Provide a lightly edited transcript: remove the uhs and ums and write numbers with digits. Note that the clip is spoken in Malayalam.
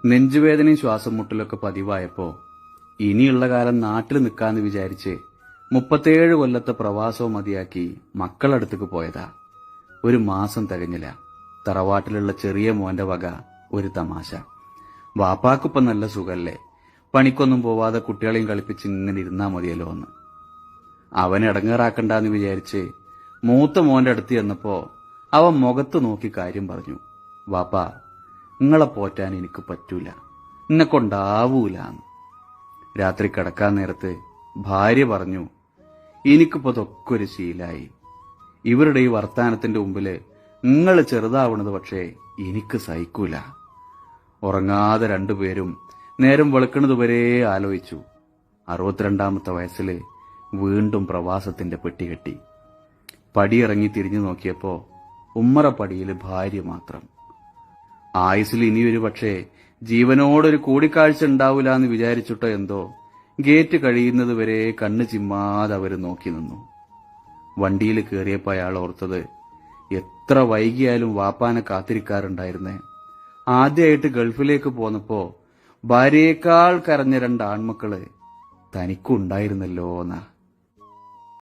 നെഞ്ചുവേദനയും ശ്വാസം മുട്ടലൊക്കെ പതിവായപ്പോ ഇനിയുള്ള കാലം നാട്ടിൽ നിൽക്കാന്ന് വിചാരിച്ച് 37 കൊല്ലത്തെ പ്രവാസവും മതിയാക്കി മക്കളടുത്തേക്ക് പോയതാ. ഒരു മാസം തികഞ്ഞില്ല. തറവാട്ടിലുള്ള ചെറിയ മോന്റെ വക ഒരു തമാശ. വാപ്പാക്കിപ്പം നല്ല സുഖല്ലേ, പണിക്കൊന്നും പോവാതെ കുട്ടികളെയും കളിപ്പിച്ച് ഇങ്ങനെ ഇരുന്നാ മതിയല്ലോ എന്ന്. അവനെ ഇടങ്ങേറാക്കണ്ടെന്ന് വിചാരിച്ച് മൂത്ത മോന്റെ അടുത്ത് ചെന്നപ്പോ അവൻ മുഖത്ത് നോക്കി കാര്യം പറഞ്ഞു. വാപ്പാ, നിങ്ങളെ പോറ്റാൻ എനിക്ക് പറ്റൂല, എന്നെ കൊണ്ടാവൂലാന്ന്. രാത്രി കിടക്കാൻ നേരത്ത് ഭാര്യ പറഞ്ഞു, എനിക്കിപ്പോ ഇതൊക്കെ ഒരു ശീലായി. ഇവരുടെ ഈ വർത്താനത്തിന്റെ മുമ്പില് നിങ്ങൾ ചെറുതാവണത് പക്ഷേ എനിക്ക് സഹിക്കൂല. ഉറങ്ങാതെ രണ്ടുപേരും നേരം വെളുക്കണതുവരെ ആലോചിച്ചു. 62ാമത്തെ വയസ്സില് വീണ്ടും പ്രവാസത്തിന്റെ പെട്ടികെട്ടി. പടിയിറങ്ങി തിരിഞ്ഞു നോക്കിയപ്പോ ഉമ്മറ പടിയില് ഭാര്യ മാത്രം. ആയുസിൽ ഇനിയൊരു പക്ഷേ ജീവനോടൊരു കൂടിക്കാഴ്ച ഉണ്ടാവൂല എന്ന് വിചാരിച്ചിട്ടോ എന്തോ ഗേറ്റ് കഴിയുന്നത് വരെ കണ്ണ് ചിമ്മാതെ അവര് നോക്കി നിന്നു. വണ്ടിയിൽ കയറിയപ്പോ അയാൾ ഓർത്തത്, എത്ര വൈകിയാലും വാപ്പാനെ കാത്തിരിക്കാറുണ്ടായിരുന്നേ. ആദ്യമായിട്ട് ഗൾഫിലേക്ക് പോന്നപ്പോ ഭാര്യയേക്കാൾ കരഞ്ഞ 2 ആൺമക്കള് തനിക്കുണ്ടായിരുന്നല്ലോ എന്നാ.